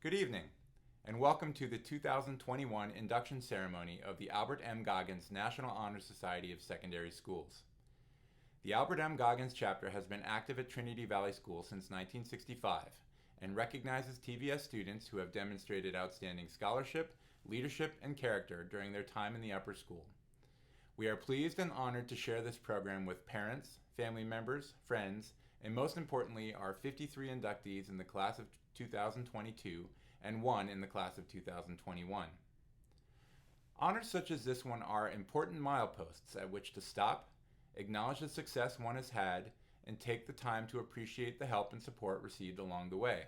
Good evening, and welcome to the 2021 induction ceremony of the Albert M. Goggins National Honor Society of Secondary Schools. The Albert M. Goggins chapter has been active at Trinity Valley School since 1965 and recognizes TVS students who have demonstrated outstanding scholarship, leadership, and character during their time in the upper school. We are pleased and honored to share this program with parents, family members, friends, and most importantly, our 53 inductees in the class of 2022 and one in the class of 2021. Honors such as this one are important mileposts at which to stop, acknowledge the success one has had, and take the time to appreciate the help and support received along the way.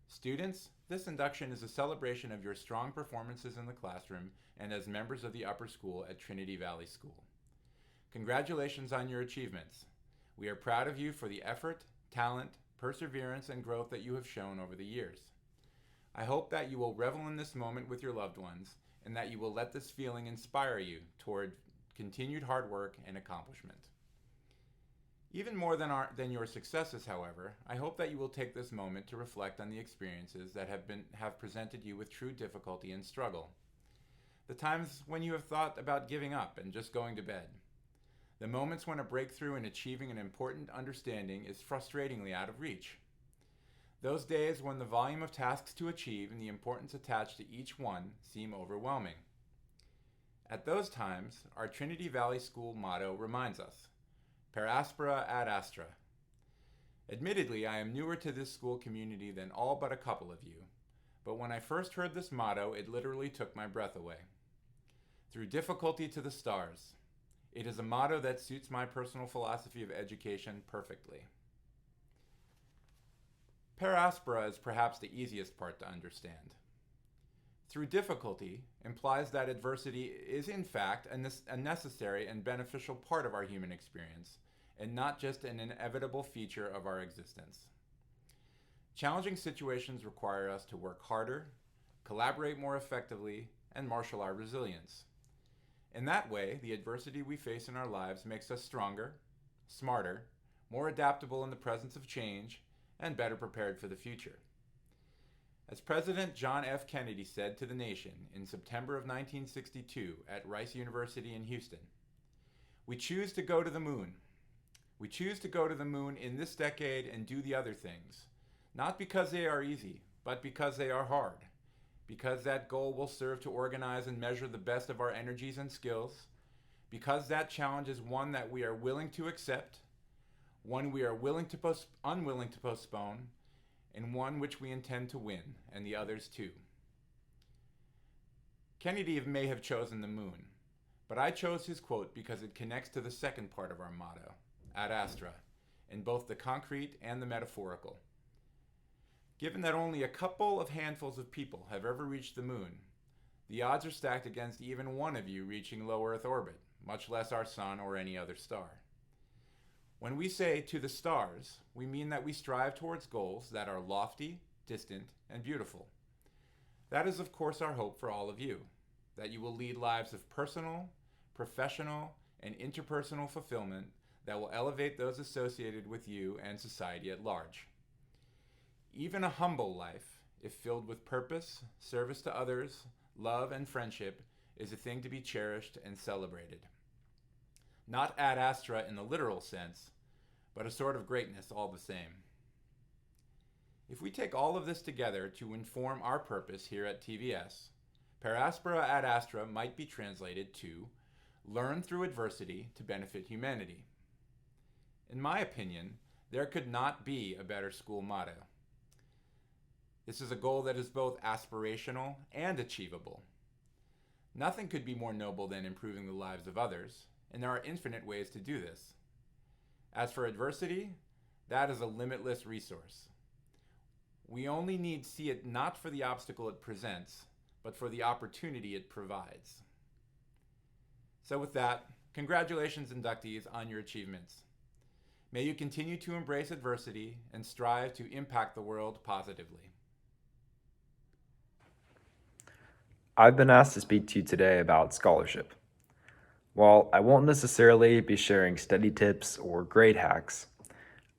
Students, this induction is a celebration of your strong performances in the classroom and as members of the upper school at Trinity Valley School. Congratulations on your achievements. We are proud of you for the effort, talent, perseverance, and growth that you have shown over the years. I hope that you will revel in this moment with your loved ones and that you will let this feeling inspire you toward continued hard work and accomplishment. Even more than your successes, however, I hope that you will take this moment to reflect on the experiences that have presented you with true difficulty and struggle. The times when you have thought about giving up and just going to bed. The moments when a breakthrough in achieving an important understanding is frustratingly out of reach. Those days when the volume of tasks to achieve and the importance attached to each one seem overwhelming. At those times, our Trinity Valley School motto reminds us, Per aspera ad astra. Admittedly, I am newer to this school community than all but a couple of you, but when I first heard this motto, it literally took my breath away. Through difficulty to the stars. It is a motto that suits my personal philosophy of education perfectly. Per aspera is perhaps the easiest part to understand. Through difficulty implies that adversity is in fact a necessary and beneficial part of our human experience, and not just an inevitable feature of our existence. Challenging situations require us to work harder, collaborate more effectively, and marshal our resilience. In that way, the adversity we face in our lives makes us stronger, smarter, more adaptable in the presence of change, and better prepared for the future. As President John F. Kennedy said to the nation in September of 1962 at Rice University in Houston, "We choose to go to the moon. We choose to go to the moon in this decade and do the other things, not because they are easy, but because they are hard. Because that goal will serve to organize and measure the best of our energies and skills, because that challenge is one that we are willing to accept, one we are unwilling to postpone, and one which we intend to win, and the others too." Kennedy may have chosen the moon, but I chose his quote because it connects to the second part of our motto, ad astra, in both the concrete and the metaphorical. Given that only a couple of handfuls of people have ever reached the moon, the odds are stacked against even one of you reaching low Earth orbit, much less our sun or any other star. When we say to the stars, we mean that we strive towards goals that are lofty, distant, and beautiful. That is, of course, our hope for all of you, that you will lead lives of personal, professional, and interpersonal fulfillment that will elevate those associated with you and society at large. Even a humble life, if filled with purpose, service to others, love, and friendship, is a thing to be cherished and celebrated. Not ad astra in the literal sense, but a sort of greatness all the same. If we take all of this together to inform our purpose here at TVS, per aspera ad astra might be translated to learn through adversity to benefit humanity. In my opinion, there could not be a better school motto. This is a goal that is both aspirational and achievable. Nothing could be more noble than improving the lives of others, and there are infinite ways to do this. As for adversity, that is a limitless resource. We only need see it not for the obstacle it presents, but for the opportunity it provides. So with that, congratulations inductees on your achievements. May you continue to embrace adversity and strive to impact the world positively. I've been asked to speak to you today about scholarship. While I won't necessarily be sharing study tips or grade hacks,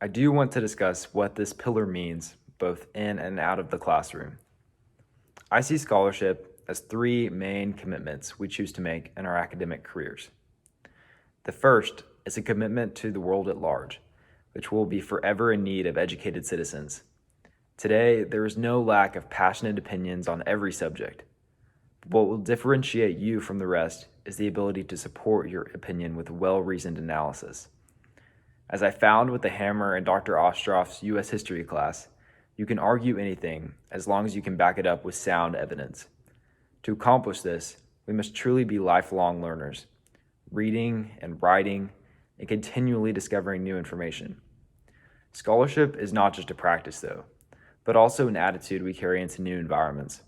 I do want to discuss what this pillar means both in and out of the classroom I see scholarship as three main commitments we choose to make in our academic careers. The first is a commitment to the world at large, which will be forever in need of educated citizens. Today, there is no lack of passionate opinions on every subject. What will differentiate you from the rest is the ability to support your opinion with well-reasoned analysis. As I found with the hammer in Dr. Ostroff's U.S. history class, you can argue anything as long as you can back it up with sound evidence. To accomplish this, we must truly be lifelong learners, reading and writing and continually discovering new information. Scholarship is not just a practice, though, but also an attitude we carry into new environments.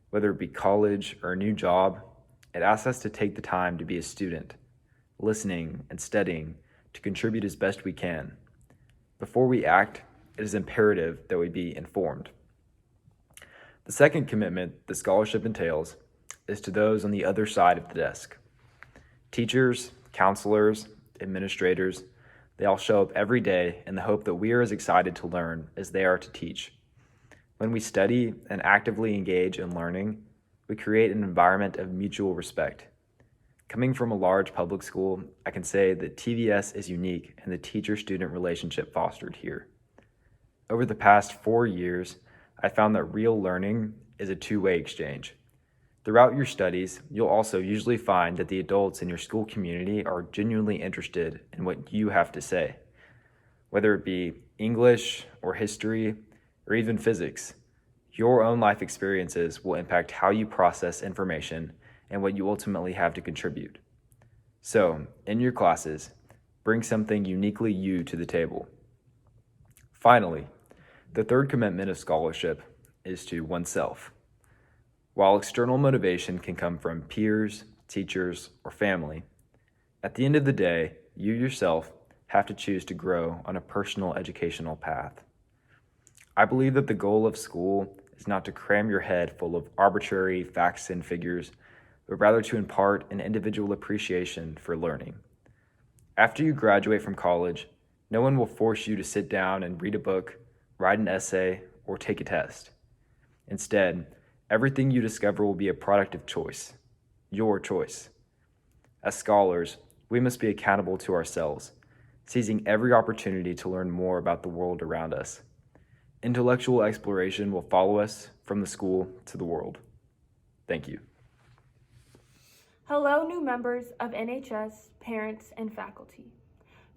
Whether it be college or a new job, it asks us to take the time to be a student, listening and studying to contribute as best we can. Before we act, it is imperative that we be informed. The second commitment the scholarship entails is to those on the other side of the desk. Teachers, counselors, administrators, they all show up every day in the hope that we are as excited to learn as they are to teach. When we study and actively engage in learning, we create an environment of mutual respect. Coming from a large public school, I can say that TVS is unique in the teacher-student relationship fostered here. Over the past 4 years, I found that real learning is a two-way exchange. Throughout your studies, you'll also usually find that the adults in your school community are genuinely interested in what you have to say. Whether it be English or history or even physics, your own life experiences will impact how you process information and what you ultimately have to contribute. So, in your classes, bring something uniquely you to the table. Finally, the third commitment of scholarship is to oneself. While external motivation can come from peers, teachers, or family, at the end of the day, you yourself have to choose to grow on a personal educational path. I believe that the goal of school is not to cram your head full of arbitrary facts and figures, but rather to impart an individual appreciation for learning. After you graduate from college, no one will force you to sit down and read a book, write an essay, or take a test. Instead, everything you discover will be a product of choice, your choice. As scholars, we must be accountable to ourselves, seizing every opportunity to learn more about the world around us. Intellectual exploration will follow us from the school to the world. Thank you. Hello, new members of NHS, parents, and faculty.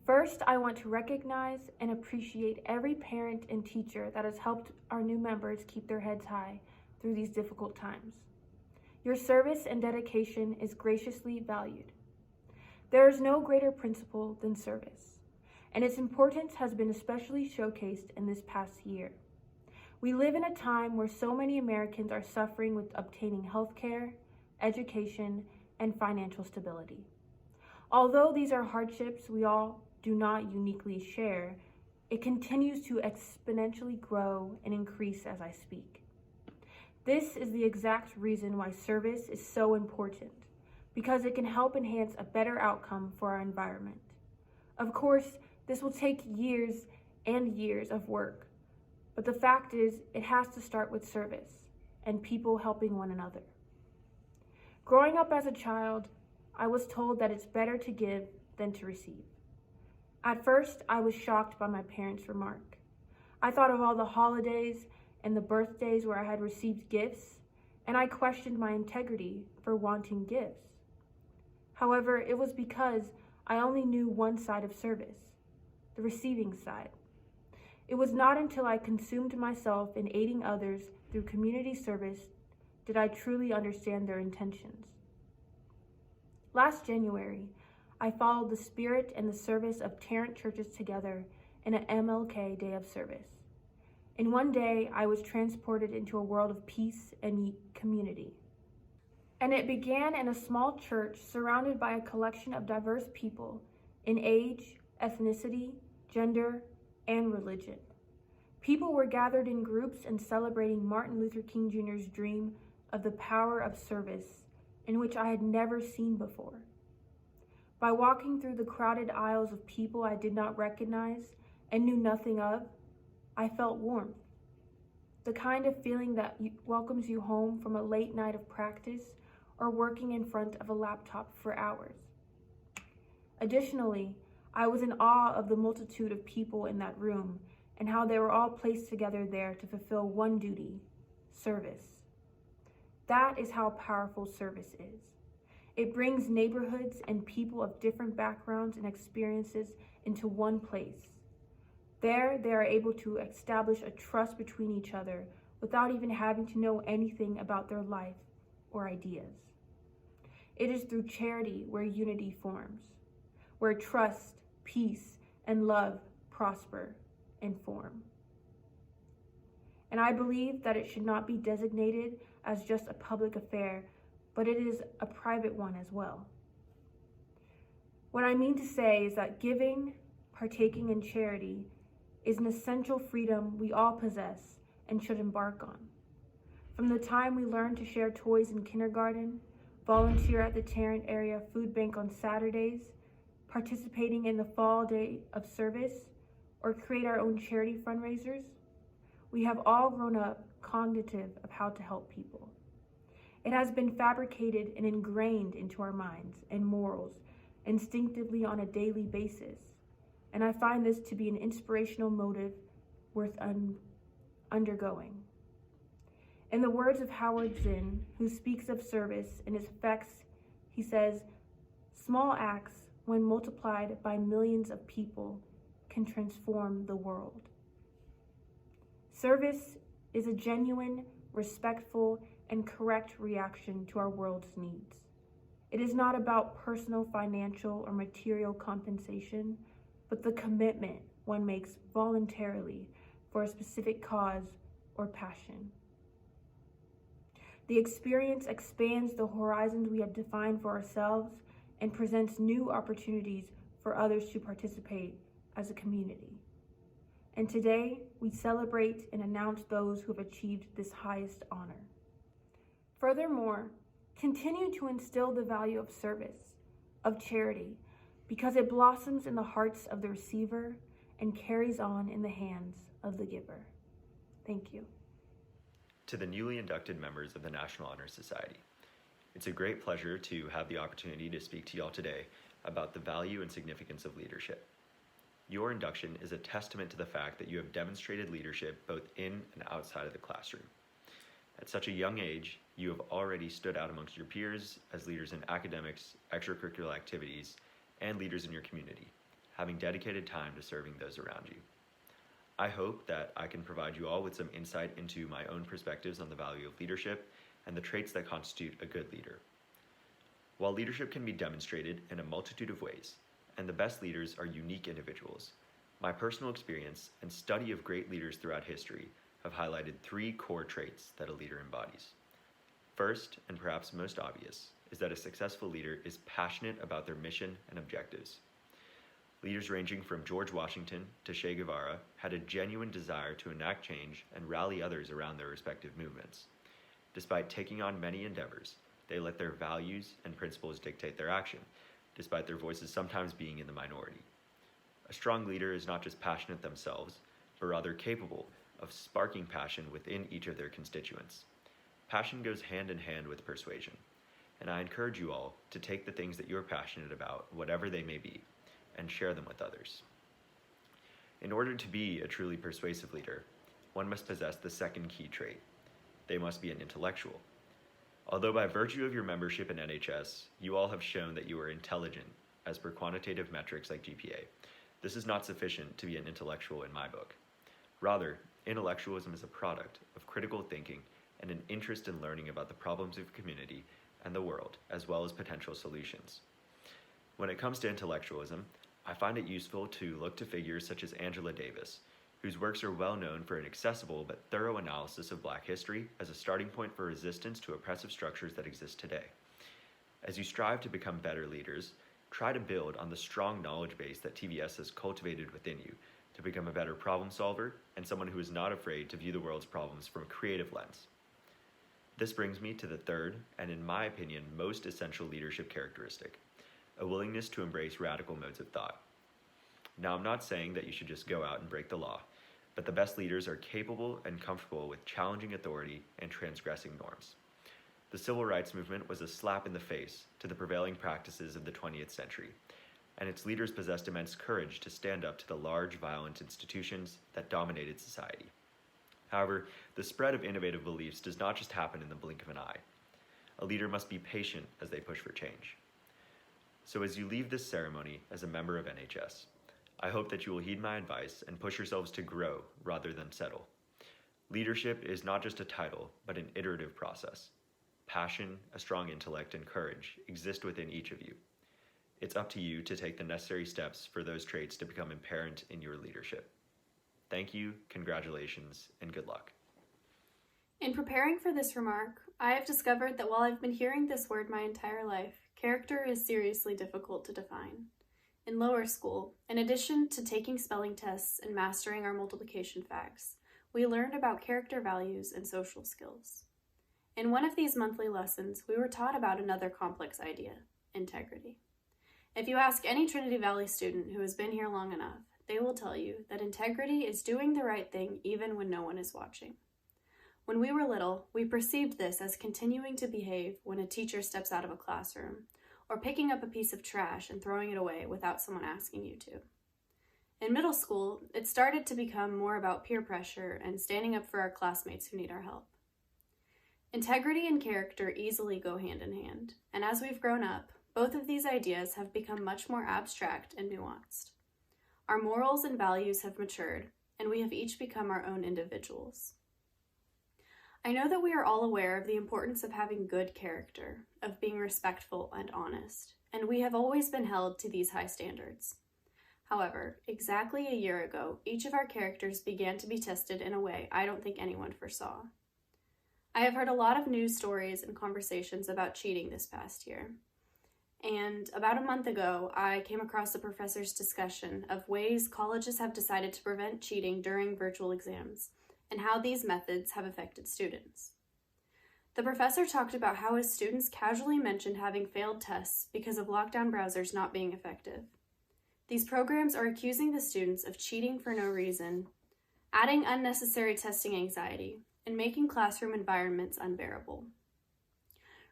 First, I want to recognize and appreciate every parent and teacher that has helped our new members keep their heads high through these difficult times. Your service and dedication is graciously valued. There is no greater principle than service, and its importance has been especially showcased in this past year. We live in a time where so many Americans are suffering with obtaining health care, education, and financial stability. Although these are hardships we all do not uniquely share, it continues to exponentially grow and increase as I speak. This is the exact reason why service is so important, because it can help enhance a better outcome for our environment. Of course, this will take years and years of work, but the fact is, it has to start with service and people helping one another. Growing up as a child, I was told that it's better to give than to receive. At first, I was shocked by my parents' remark. I thought of all the holidays and the birthdays where I had received gifts, and I questioned my integrity for wanting gifts. However, it was because I only knew one side of service, the receiving side. It was not until I consumed myself in aiding others through community service did I truly understand their intentions. Last January, I followed the spirit and the service of Tarrant churches together in an MLK Day of Service. In one day, I was transported into a world of peace and community. And it began in a small church surrounded by a collection of diverse people in age, ethnicity, gender, and religion. People were gathered in groups and celebrating Martin Luther King Jr.'s dream of the power of service, in which I had never seen before. By walking through the crowded aisles of people I did not recognize and knew nothing of, I felt warmth. the kind of feeling that welcomes you home from a late night of practice or working in front of a laptop for hours. Additionally, I was in awe of the multitude of people in that room and how they were all placed together there to fulfill one duty: service. That is how powerful service is. It brings neighborhoods and people of different backgrounds and experiences into one place. There, they are able to establish a trust between each other without even having to know anything about their life or ideas. It is through charity where unity forms, where trust, peace, and love prosper and form. And I believe that it should not be designated as just a public affair, but it is a private one as well. What I mean to say is that giving, partaking in charity, is an essential freedom we all possess and should embark on. From the time we learn to share toys in kindergarten, volunteer at the Tarrant Area Food Bank on Saturdays, participating in the Fall Day of Service, or create our own charity fundraisers, we have all grown up cognitive of how to help people. It has been fabricated and ingrained into our minds and morals instinctively on a daily basis, and I find this to be an inspirational motive worth undergoing. In the words of Howard Zinn, who speaks of service and its effects, he says, "Small acts, when multiplied by millions of people, can transform the world." Service is a genuine, respectful, and correct reaction to our world's needs. It is not about personal, financial, or material compensation, but the commitment one makes voluntarily for a specific cause or passion. The experience expands the horizons we have defined for ourselves and presents new opportunities for others to participate as a community. And today, we celebrate and announce those who have achieved this highest honor. Furthermore, continue to instill the value of service, of charity, because it blossoms in the hearts of the receiver and carries on in the hands of the giver. Thank you. To the newly inducted members of the National Honor Society, it's a great pleasure to have the opportunity to speak to y'all today about the value and significance of leadership. Your induction is a testament to the fact that you have demonstrated leadership both in and outside of the classroom. At such a young age, you have already stood out amongst your peers as leaders in academics, extracurricular activities, and leaders in your community, having dedicated time to serving those around you. I hope that I can provide you all with some insight into my own perspectives on the value of leadership and the traits that constitute a good leader. While leadership can be demonstrated in a multitude of ways, and the best leaders are unique individuals, my personal experience and study of great leaders throughout history have highlighted three core traits that a leader embodies. First, and perhaps most obvious, is that a successful leader is passionate about their mission and objectives. Leaders ranging from George Washington to Che Guevara had a genuine desire to enact change and rally others around their respective movements. Despite taking on many endeavors, they let their values and principles dictate their action, despite their voices sometimes being in the minority. A strong leader is not just passionate themselves, but rather capable of sparking passion within each of their constituents. Passion goes hand in hand with persuasion, and I encourage you all to take the things that you're passionate about, whatever they may be, and share them with others. In order to be a truly persuasive leader, one must possess the second key trait. They must be an intellectual. Although by virtue of your membership in NHS, you all have shown that you are intelligent as per quantitative metrics like GPA, this is not sufficient to be an intellectual in my book. Rather, intellectualism is a product of critical thinking and an interest in learning about the problems of community and the world, as well as potential solutions. When it comes to intellectualism, I find it useful to look to figures such as Angela Davis, whose works are well known for an accessible but thorough analysis of Black history as a starting point for resistance to oppressive structures that exist today. As you strive to become better leaders, try to build on the strong knowledge base that TVS has cultivated within you to become a better problem solver and someone who is not afraid to view the world's problems from a creative lens. This brings me to the third, and in my opinion, most essential leadership characteristic: a willingness to embrace radical modes of thought. Now, I'm not saying that you should just go out and break the law, but the best leaders are capable and comfortable with challenging authority and transgressing norms. The civil rights movement was a slap in the face to the prevailing practices of the 20th century, and its leaders possessed immense courage to stand up to the large, violent institutions that dominated society. However, the spread of innovative beliefs does not just happen in the blink of an eye. A leader must be patient as they push for change. So as you leave this ceremony as a member of NHS, I hope that you will heed my advice and push yourselves to grow rather than settle. Leadership is not just a title, but an iterative process. Passion, a strong intellect, and courage exist within each of you. It's up to you to take the necessary steps for those traits to become apparent in your leadership. Thank you, congratulations, and good luck. In preparing for this remark, I have discovered that while I've been hearing this word my entire life, character is seriously difficult to define. In lower school, in addition to taking spelling tests and mastering our multiplication facts, we learned about character values and social skills. In one of these monthly lessons, we were taught about another complex idea, integrity. If you ask any Trinity Valley student who has been here long enough, they will tell you that integrity is doing the right thing even when no one is watching. When we were little, we perceived this as continuing to behave when a teacher steps out of a classroom, or picking up a piece of trash and throwing it away without someone asking you to. In middle school, it started to become more about peer pressure and standing up for our classmates who need our help. Integrity and character easily go hand in hand, and as we've grown up, both of these ideas have become much more abstract and nuanced. Our morals and values have matured, and we have each become our own individuals. I know that we are all aware of the importance of having good character, of being respectful and honest, and we have always been held to these high standards. However, exactly a year ago, each of our characters began to be tested in a way I don't think anyone foresaw. I have heard a lot of news stories and conversations about cheating this past year. And about a month ago, I came across a professor's discussion of ways colleges have decided to prevent cheating during virtual exams and how these methods have affected students. The professor talked about how his students casually mentioned having failed tests because of lockdown browsers not being effective. These programs are accusing the students of cheating for no reason, adding unnecessary testing anxiety, and making classroom environments unbearable.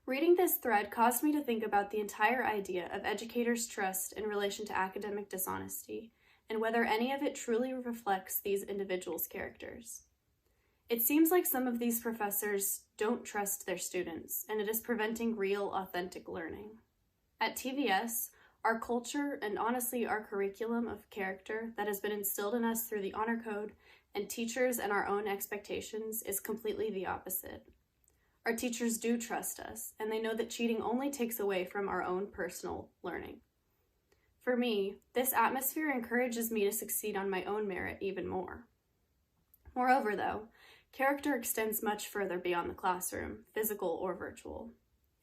Reading this thread caused me to think about the entire idea of educators' trust in relation to academic dishonesty and whether any of it truly reflects these individuals' characters. It seems like some of these professors don't trust their students, and it is preventing real, authentic learning. At TVS, our culture and honestly our curriculum of character that has been instilled in us through the honor code and teachers and our own expectations is completely the opposite. Our teachers do trust us, and they know that cheating only takes away from our own personal learning. For me, this atmosphere encourages me to succeed on my own merit even more. Moreover, though, character extends much further beyond the classroom, physical or virtual.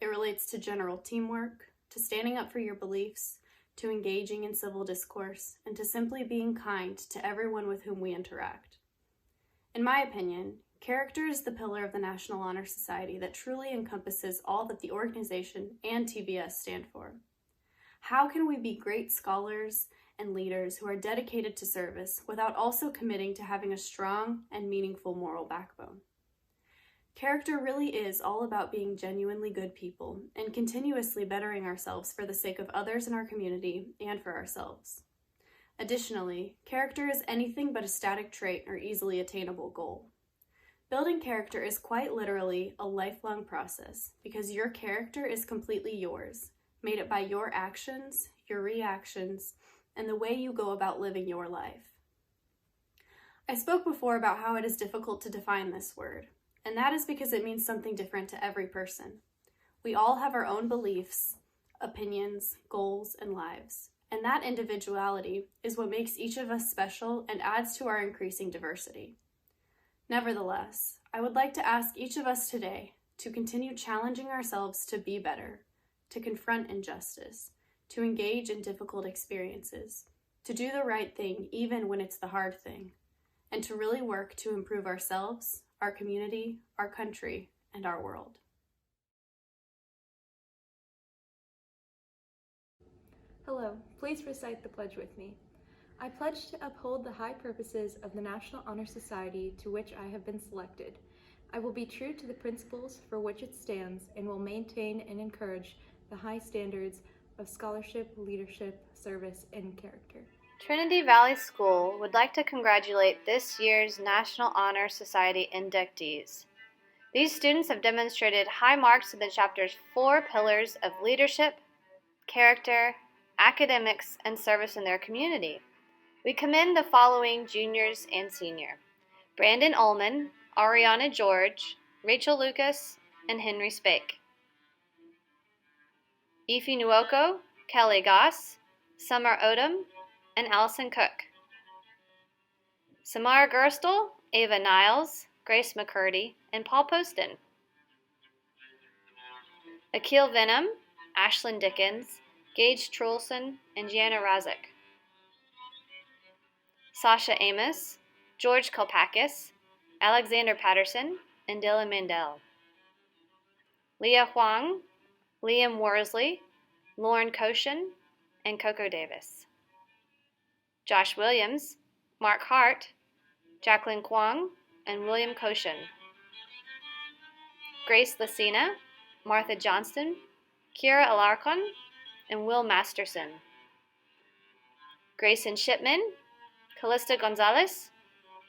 It relates to general teamwork, to standing up for your beliefs, to engaging in civil discourse, and to simply being kind to everyone with whom we interact. In my opinion, character is the pillar of the National Honor Society that truly encompasses all that the organization and TVS stand for. How can we be great scholars and leaders who are dedicated to service without also committing to having a strong and meaningful moral backbone? Character really is all about being genuinely good people and continuously bettering ourselves for the sake of others in our community and for ourselves. Additionally, character is anything but a static trait or easily attainable goal. Building character is quite literally a lifelong process because your character is completely yours, made up by your actions, your reactions, and the way you go about living your life. I spoke before about how it is difficult to define this word, and that is because it means something different to every person. We all have our own beliefs, opinions, goals, and lives, and that individuality is what makes each of us special and adds to our increasing diversity. Nevertheless, I would like to ask each of us today to continue challenging ourselves to be better, to confront injustice, to engage in difficult experiences, to do the right thing even when it's the hard thing, and to really work to improve ourselves, our community, our country, and our world. Hello, please recite the pledge with me. I pledge to uphold the high purposes of the National Honor Society to which I have been selected. I will be true to the principles for which it stands and will maintain and encourage the high standards of scholarship, leadership, service, and character. Trinity Valley School would like to congratulate this year's National Honor Society inductees. These students have demonstrated high marks in the chapter's 4 pillars of leadership, character, academics, and service in their community. We commend the following juniors and senior: Brandon Ullman, Ariana George, Rachel Lucas, and Henry Spake. Ify Nuoko, Kelly Goss, Summer Odom, and Allison Cook. Samara Gerstel, Ava Niles, Grace McCurdy, and Paul Poston. Akil Venom, Ashlyn Dickens, Gage Trulson, and Gianna Razik. Sasha Amos, George Kalpakis, Alexander Patterson, and Dylan Mandel. Leah Huang, Liam Worsley, Lauren Koshin, and Coco Davis. Josh Williams, Mark Hart, Jacqueline Kwong, and William Koshin. Grace Lucina, Martha Johnston, Kira Alarcon, and Will Masterson. Grayson Shipman, Callista Gonzalez,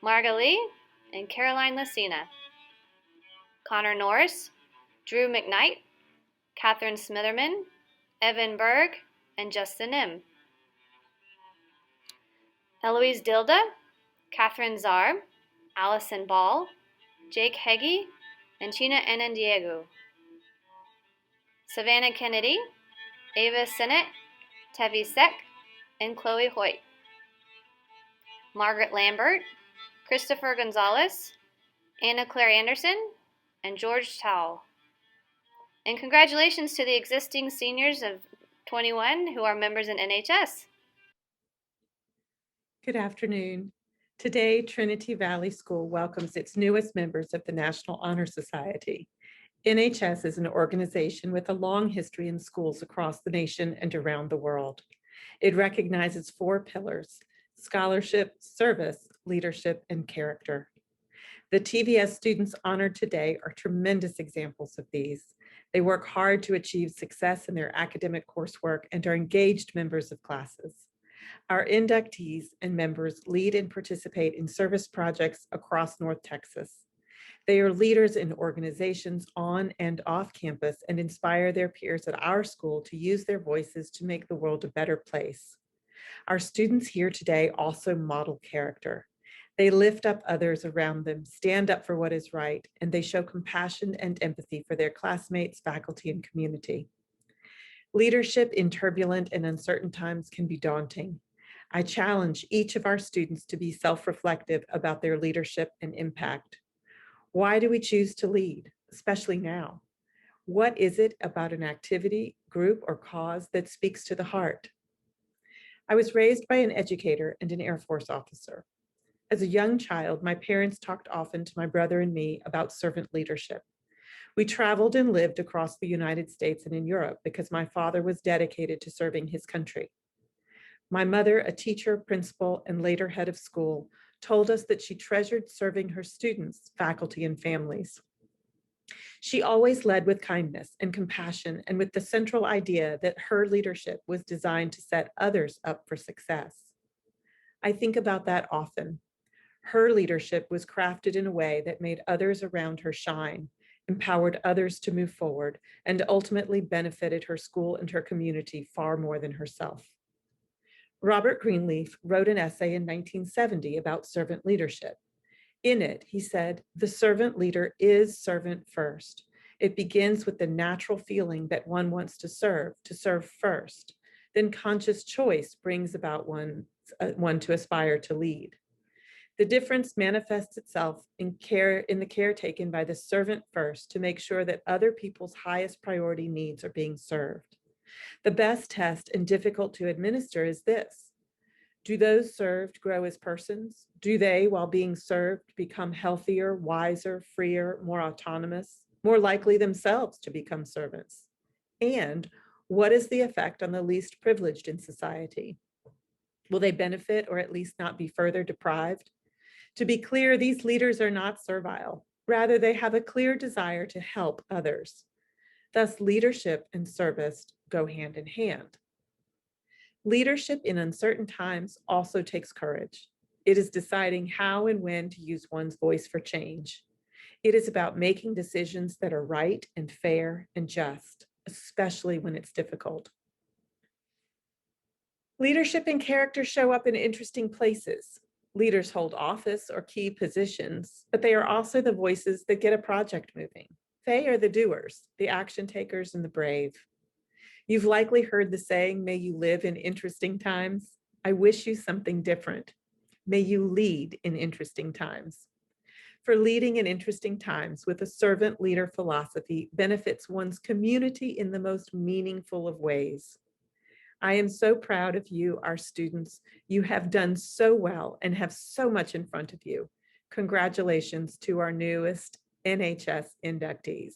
Marga Lee, and Caroline Lucina. Connor Norris, Drew McKnight, Catherine Smitherman, Evan Berg, and Justin Nim. Eloise Dilda, Catherine Czar, Allison Ball, Jake Heggie, and China Anandiego. Savannah Kennedy, Ava Sinnott, Tevi Sek, and Chloe Hoyt. Margaret Lambert, Christopher Gonzalez, Anna Claire Anderson, and George Towell. And congratulations to the existing seniors of 21 who are members in NHS. Good afternoon. Today, Trinity Valley School welcomes its newest members of the National Honor Society. NHS is an organization with a long history in schools across the nation and around the world. It recognizes 4 pillars: scholarship, service, leadership, and character. The TVS students honored today are tremendous examples of these. They work hard to achieve success in their academic coursework and are engaged members of classes. Our inductees and members lead and participate in service projects across North Texas. They are leaders in organizations on and off campus and inspire their peers at our school to use their voices to make the world a better place. Our students here today also model character. They lift up others around them, stand up for what is right, and they show compassion and empathy for their classmates, faculty, and community. Leadership in turbulent and uncertain times can be daunting. I challenge each of our students to be self-reflective about their leadership and impact. Why do we choose to lead, especially now? What is it about an activity, group, or cause that speaks to the heart? I was raised by an educator and an Air Force officer. As a young child, my parents talked often to my brother and me about servant leadership. We traveled and lived across the United States and in Europe because my father was dedicated to serving his country. My mother, a teacher, principal, and later head of school, told us that she treasured serving her students, faculty, and families. She always led with kindness and compassion and with the central idea that her leadership was designed to set others up for success. I think about that often. Her leadership was crafted in a way that made others around her shine, empowered others to move forward, and ultimately benefited her school and her community far more than herself. Robert Greenleaf wrote an essay in 1970 about servant leadership. In it, he said, "The servant leader is servant first. It begins with the natural feeling that one wants to serve first. Then conscious choice brings about one to aspire to lead. The difference manifests itself in the care taken by the servant first to make sure that other people's highest priority needs are being served. The best test and difficult to administer is this: do those served grow as persons? Do they, while being served, become healthier, wiser, freer, more autonomous, more likely themselves to become servants? And what is the effect on the least privileged in society? Will they benefit or at least not be further deprived? To be clear, these leaders are not servile. Rather, they have a clear desire to help others. Thus, leadership and service go hand in hand. Leadership in uncertain times also takes courage. It is deciding how and when to use one's voice for change. It is about making decisions that are right and fair and just, especially when it's difficult. Leadership and character show up in interesting places. Leaders hold office or key positions, but they are also the voices that get a project moving. They are the doers, the action takers, and the brave. You've likely heard the saying, may you live in interesting times. I wish you something different. May you lead in interesting times. For leading in interesting times with a servant leader philosophy benefits one's community in the most meaningful of ways. I am so proud of you, our students. You have done so well and have so much in front of you. Congratulations to our newest NHS inductees.